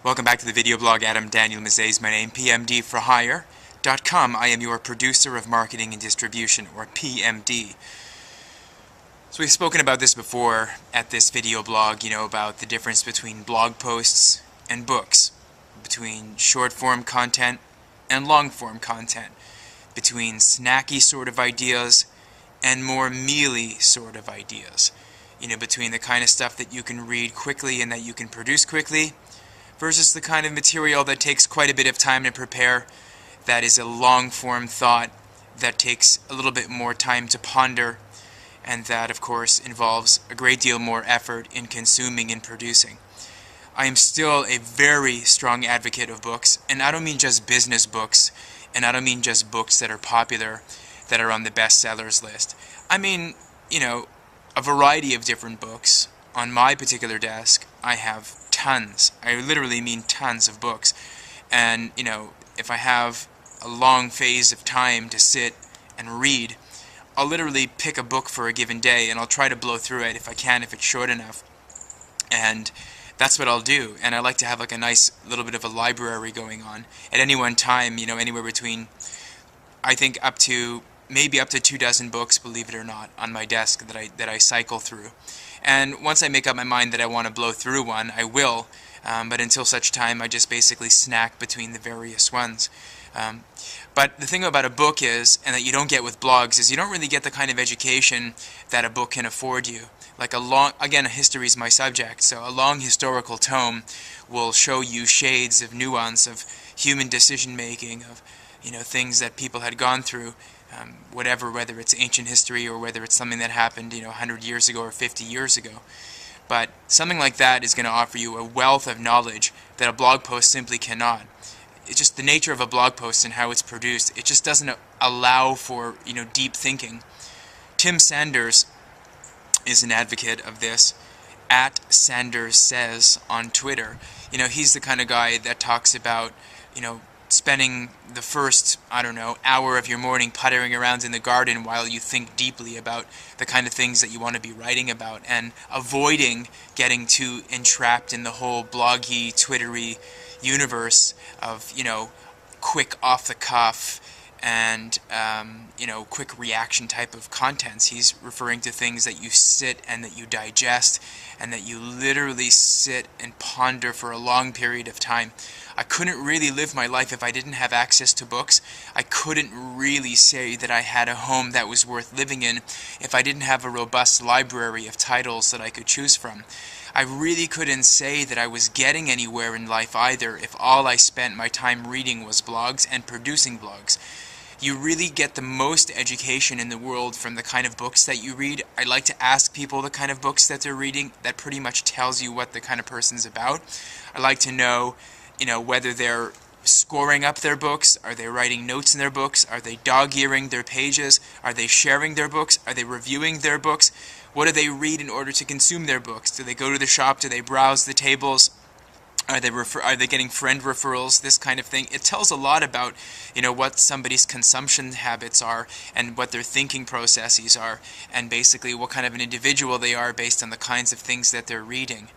Welcome back to the video blog. Daniel Mezei is my name, PMDforHire.com. I am your producer of marketing and distribution, or PMD. So we've spoken about this before at this video blog, about the difference between blog posts and books, between short form content and long form content, between snacky sort of ideas and more mealy sort of ideas, between the kind of stuff that you can read quickly and that you can produce quickly, versus the kind of material that takes quite a bit of time to prepare, that is a long-form thought that takes a little bit more time to ponder, and that, of course, involves a great deal more effort in consuming and producing. I am still a very strong advocate of books, and I don't mean just business books, and I don't mean just books that are popular, that are on the bestsellers list. I mean, a variety of different books. On my particular desk, I have tons. I literally mean tons of books. And, if I have a long phase of time to sit and read, I'll literally pick a book for a given day and I'll try to blow through it if I can, if it's short enough. And that's what I'll do. And I like to have like a nice little bit of a library going on. At any one time, anywhere between, I think maybe up to 24 books, believe it or not, on my desk that I cycle through. And once I make up my mind that I want to blow through one, I will. But until such time, I just basically snack between the various ones. But the thing about a book is, and that you don't get with blogs, is you don't really get the kind of education that a book can afford you. Like again, history is my subject, so a long historical tome will show you shades of nuance of human decision making, of things that people had gone through. Whether it's ancient history or whether it's something that happened 100 years ago or 50 years ago. But something like that is going to offer you a wealth of knowledge that a blog post simply cannot. It's just the nature of a blog post and how it's produced. It just doesn't allow for deep thinking. Tim Sanders is an advocate of this. At Sanders Says on Twitter. He's the kind of guy that talks about spending the first, hour of your morning puttering around in the garden while you think deeply about the kind of things that you want to be writing about, and avoiding getting too entrapped in the whole bloggy, twittery universe of, quick off-the-cuff and, quick reaction type of contents. He's referring to things that you sit and that you digest and that you literally sit and ponder for a long period of time. I couldn't really live my life if I didn't have access to books. I couldn't really say that I had a home that was worth living in if I didn't have a robust library of titles that I could choose from. I really couldn't say that I was getting anywhere in life either if all I spent my time reading was blogs and producing blogs. You really get the most education in the world from the kind of books that you read. I like to ask people the kind of books that they're reading. That pretty much tells you what the kind of person's about. I like to know, whether they're scoring up their books, are they writing notes in their books, are they dog-earing their pages, are they sharing their books, are they reviewing their books, what do they read in order to consume their books, do they go to the shop, do they browse the tables, are they getting friend referrals, this kind of thing. It tells a lot about, what somebody's consumption habits are and what their thinking processes are, and basically what kind of an individual they are based on the kinds of things that they're reading.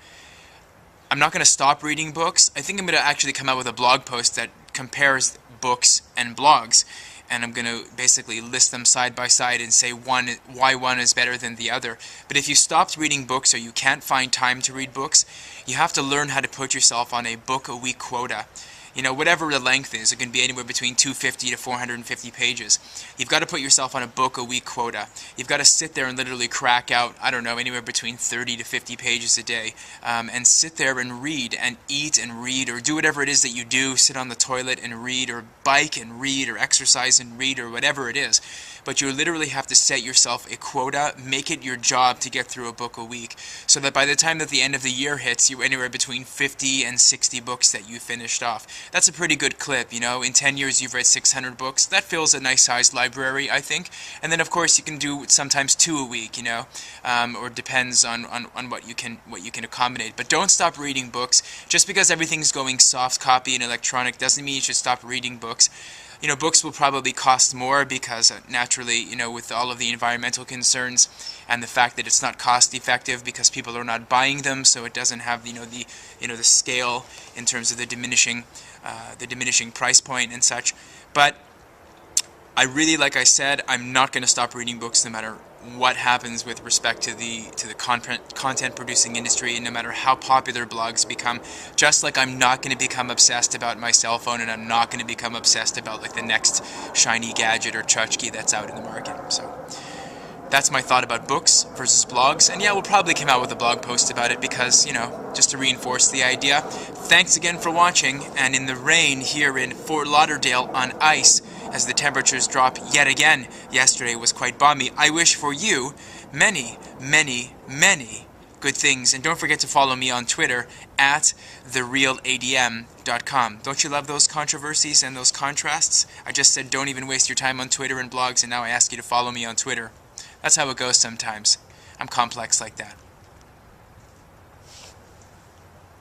I'm not going to stop reading books. I think I'm going to actually come out with a blog post that compares books and blogs, and I'm going to basically list them side by side and say why one is better than the other. But if you stopped reading books or you can't find time to read books, you have to learn how to put yourself on a book-a-week quota. Whatever the length is, it can be anywhere between 250 to 450 pages. You've got to put yourself on a book-a-week quota. You've got to sit there and literally crack out, anywhere between 30 to 50 pages a day, and sit there and read and eat and read, or do whatever it is that you do, sit on the toilet and read, or bike and read, or exercise and read, or whatever it is. But you literally have to set yourself a quota, make it your job to get through a book a week, so that by the time that the end of the year hits, you're anywhere between 50 and 60 books that you finished off. That's a pretty good clip, In 10 years you've read 600 books. That fills a nice sized library, I think. And then of course you can do sometimes 2 a week, or depends on what you can accommodate. But don't stop reading books. Just because everything's going soft copy and electronic doesn't mean you should stop reading books. books will probably cost more because naturally, with all of the environmental concerns and the fact that it's not cost effective because people are not buying them, so it doesn't have the scale in terms of the diminishing price point and such. But I really, like I said, I'm not going to stop reading books no matter what happens with respect to the content producing industry, and no matter how popular blogs become. Just like I'm not going to become obsessed about my cell phone, and I'm not going to become obsessed about like the next shiny gadget or tchotchke that's out in the market. So that's my thought about books versus blogs. And yeah, we'll probably come out with a blog post about it because, just to reinforce the idea. Thanks again for watching, and in the rain here in Fort Lauderdale on ice, as the temperatures drop yet again. Yesterday was quite balmy. I wish for you many, many, many good things. And don't forget to follow me on Twitter at therealadm.com. Don't you love those controversies and those contrasts? I just said don't even waste your time on Twitter and blogs, and now I ask you to follow me on Twitter. That's how it goes sometimes. I'm complex like that.